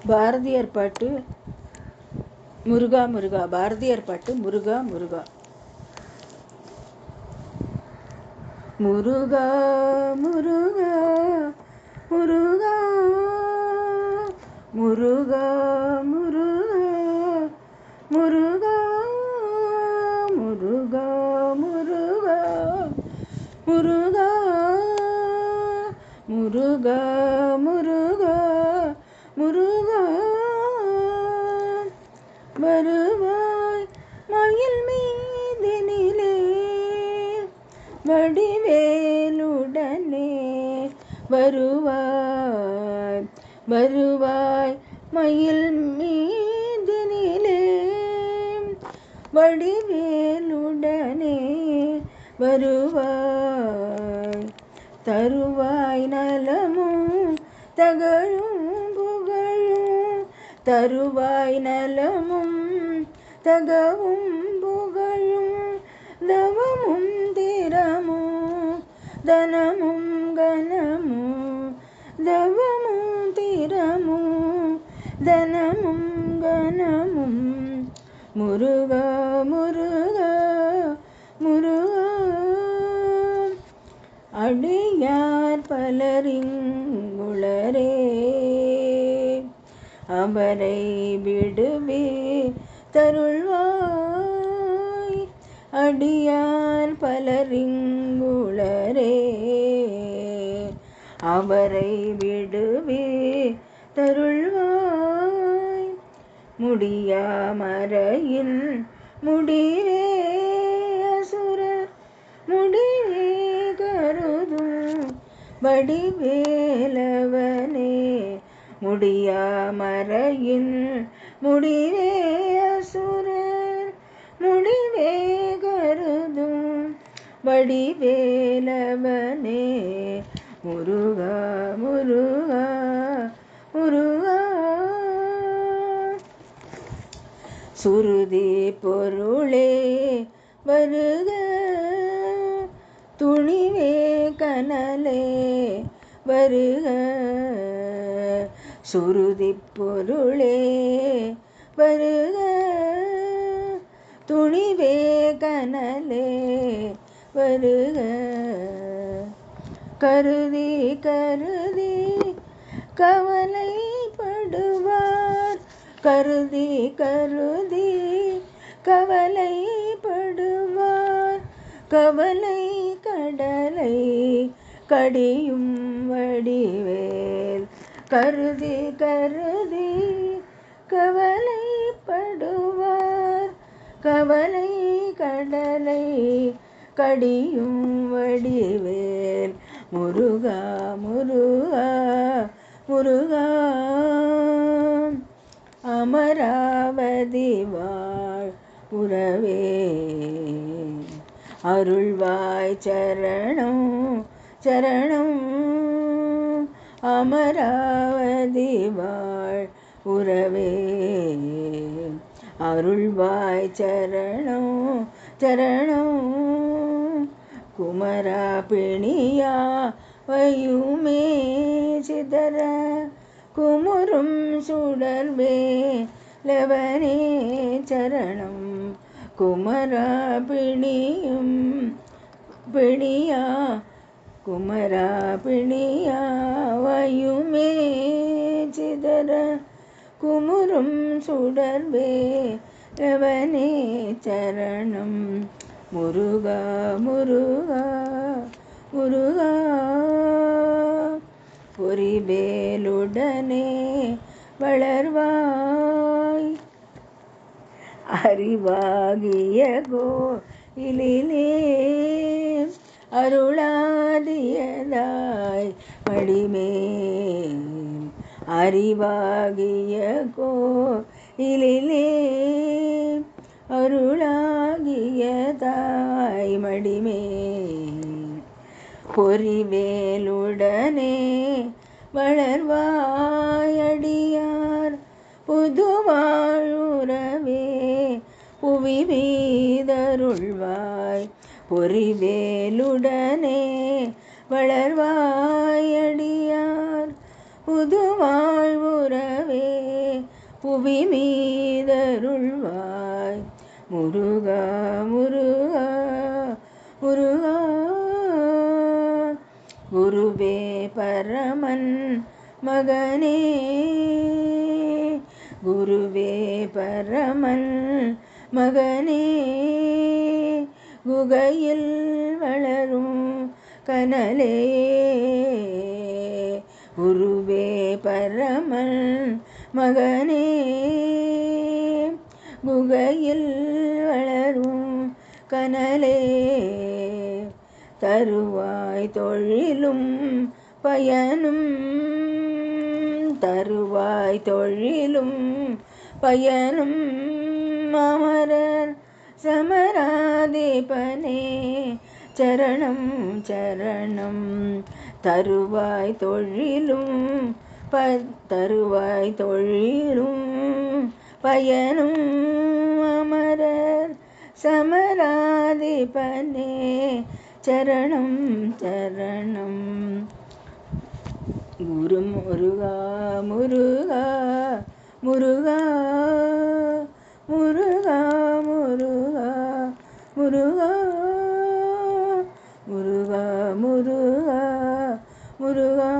பாரதியார் பாட்டு முருகா முருகா. பாரதியார் பாட்டு முருகா முருகா. முருகா முருகா முருகா முருகா முருகா முருகா முருகா முருகா முருகா முருகா முருகா முருகா வருவாய் மயில் மீதினிலே வடிவேலுடனே வருவாய் வருவாய் மயில் மீதினிலே வடிவேலுடனே வருவாய் தருவாய் நலமும் தகழும் புகழும் தருவாய் நலமும் தகவும் புகழும் தவமும் திறமும் தனமும் கனமும் தவமும் திறமும் தனமும் கனமும் முருகா முருகா முருகா அடியார் பலரிங்குளரே அவரை விடுவே தருள்வாய் அடியார் பலரிங்குளரே அவரை விடுவே தருள்வாய் முடியாமறையின் முடிவே அசுரர் முடிவே கருதும் வடிவேலவனே முடியாமறையின் முடிவே அசுரர் முடிவே கருதும் வடிவேலவனே முருகா முருகா முருகா சுருதி பொருளே வருக துணிவே கனலே வருக சுருதி பொருளே வருக துணிவே கனலே வருக கருதி கருதி கவலைப்படுவார் கருதி கருதி கவலைப்படுவார் கவலை கடலை கடியும் வடிவேல் கருதி கருதி கவலைப்படுவார் கவலை கடலை கடியும் வடிவேல் முருகா முருகா முருகா அமராவதி வாழ் உறவே அருள்வாய் சரணம் சரணம் அமராவதி வாழ் உறவே அருள்வாய் சரணம் சரணம் குமரா பிணியா வையுமே சிதற குமுறும் சுடர்வே லவனே சரணம் குமரா பிணியும் பிணியா குமரா பிணியா வையுமே சிதற குமுறும் சுடர்வே லவனே சரணம் முருகா முருகா முருகா பொறிவேலுடனே வளர்வாய் அறிவாகிய கோயிலிலே அருளாதியதாய் மடிமேல் அறிவாகிய கோயிலிலே அருளாகியதாய் மடிமேல் பொறிவேலுடனே வளர்வாயடியார் புதுவாழுறவே புவி மீதருள்வாய் பொறிவேலுடனே வளர்வாயடியார் புது வாழ்வுறவே புவி மீதருள்வாய் முருகா முருகா முருகா. குருவே பரமன் மகனே குருவே பரமன் மகனே குகையில் வளரும் கனலே குருவே பரமன் மகனே குகையில் வளரும் கனலே தருவாய் தொழிலும் பயனும் தருவாய் தொழிலும் பயனும் அமரர் சமராதிபனே சரணம் சரணம். தருவாய் தொழிலும் தருவாய் தொழிலும் பயனும் அமரர் சமராதிபனே சரணம் சரணம். குரு முருகா முருகா முருகா முருகா முருகா முருகா முருகா முருகா முருகா.